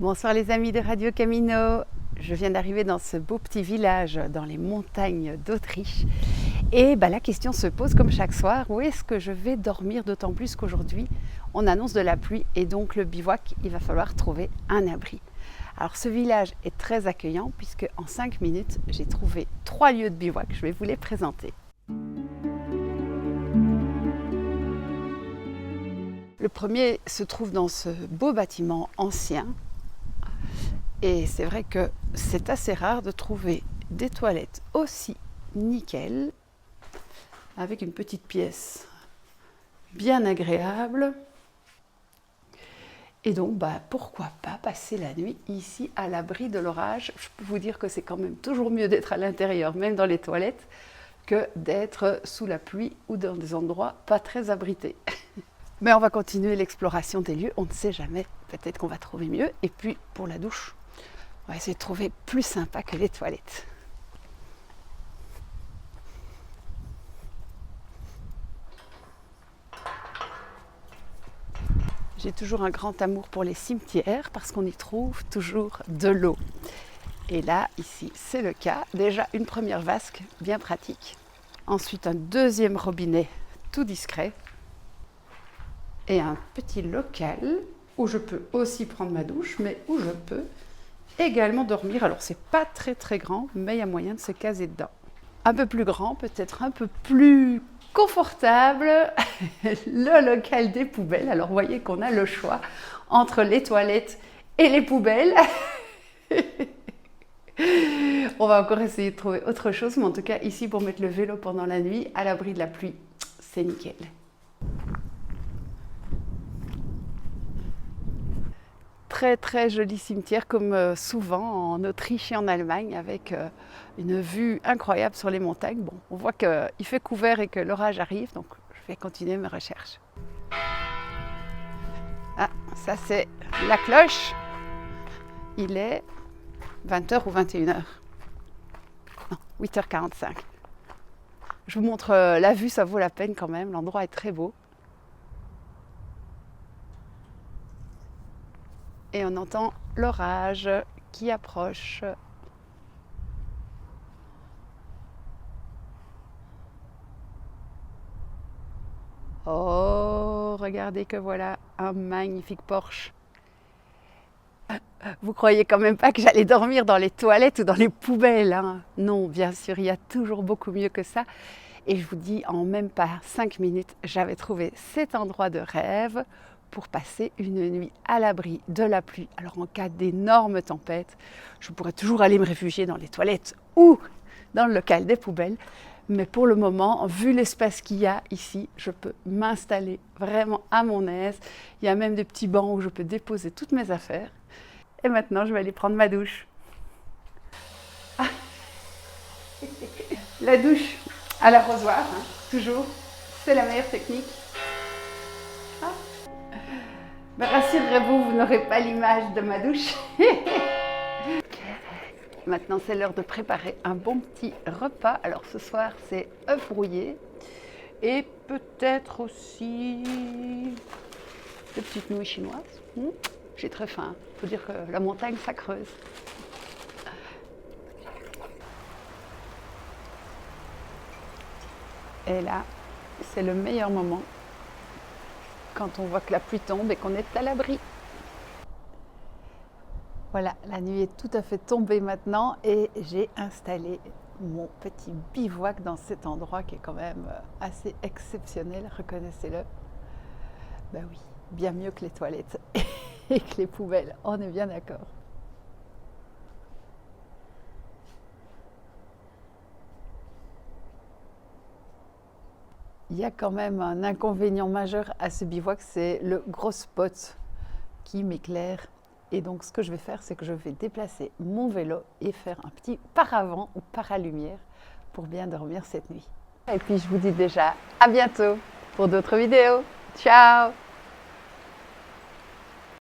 Bonsoir les amis de Radio Camino. Je viens d'arriver dans ce beau petit village dans les montagnes d'Autriche. Et la question se pose comme chaque soir, où est-ce que je vais dormir? D'autant plus qu'aujourd'hui, on annonce de la pluie et donc le bivouac, il va falloir trouver un abri. Alors ce village est très accueillant puisque en 5 minutes, j'ai trouvé 3 lieux de bivouac. Je vais vous les présenter. Le premier se trouve dans ce beau bâtiment ancien. Et c'est vrai que c'est assez rare de trouver des toilettes aussi nickel, avec une petite pièce bien agréable. Et donc, pourquoi pas passer la nuit ici à l'abri de l'orage. Je peux vous dire que c'est quand même toujours mieux d'être à l'intérieur, même dans les toilettes, que d'être sous la pluie ou dans des endroits pas très abrités. Mais on va continuer l'exploration des lieux, on ne sait jamais, peut-être qu'on va trouver mieux. Et puis pour la douche, on va essayer de trouver plus sympa que les toilettes. J'ai toujours un grand amour pour les cimetières parce qu'on y trouve toujours de l'eau. Et là, ici, c'est le cas. Déjà une première vasque bien pratique. Ensuite, un deuxième robinet tout discret. Et un petit local où je peux aussi prendre ma douche, mais où je peux également dormir. Alors c'est pas très très grand, mais il y a moyen de se caser dedans. Un peu plus grand, peut-être un peu plus confortable, le local des poubelles. Alors vous voyez qu'on a le choix entre les toilettes et les poubelles. On va encore essayer de trouver autre chose, mais en tout cas ici pour mettre le vélo pendant la nuit, à l'abri de la pluie, c'est nickel. Très très joli cimetière comme souvent en Autriche et en Allemagne avec une vue incroyable sur les montagnes. Bon, on voit qu'il fait couvert et que l'orage arrive, donc je vais continuer mes recherches. Ah, ça c'est la cloche. Il est 20h ou 21h. Non, 8h45. Je vous montre la vue, ça vaut la peine quand même, l'endroit est très beau. Et on entend l'orage qui approche. Oh, regardez que voilà un magnifique Porsche. Vous croyez quand même pas que j'allais dormir dans les toilettes ou dans les poubelles, hein? Non, bien sûr, il y a toujours beaucoup mieux que ça. Et je vous dis, en même pas 5 minutes, j'avais trouvé cet endroit de rêve pour passer une nuit à l'abri de la pluie. Alors en cas d'énorme tempête, je pourrais toujours aller me réfugier dans les toilettes ou dans le local des poubelles. Mais pour le moment, vu l'espace qu'il y a ici, je peux m'installer vraiment à mon aise. Il y a même des petits bancs où je peux déposer toutes mes affaires. Et maintenant, je vais aller prendre ma douche. Ah. La douche à l'arrosoir, hein, toujours, c'est la meilleure technique. Rassurez-vous, vous n'aurez pas l'image de ma douche. Maintenant, c'est l'heure de préparer un bon petit repas. Alors ce soir, c'est œufs brouillés et peut-être aussi des petites nouilles chinoises. J'ai très faim. Il faut dire que la montagne, ça creuse. Et là, c'est le meilleur moment quand on voit que la pluie tombe et qu'on est à l'abri. Voilà, la nuit est tout à fait tombée maintenant et j'ai installé mon petit bivouac dans cet endroit qui est quand même assez exceptionnel, reconnaissez-le. Ben oui, bien mieux que les toilettes et que les poubelles, on est bien d'accord. Il y a quand même un inconvénient majeur à ce bivouac, c'est le gros spot qui m'éclaire. Et donc ce que je vais faire, c'est que je vais déplacer mon vélo et faire un petit paravent ou paralumière pour bien dormir cette nuit. Et puis je vous dis déjà à bientôt pour d'autres vidéos. Ciao!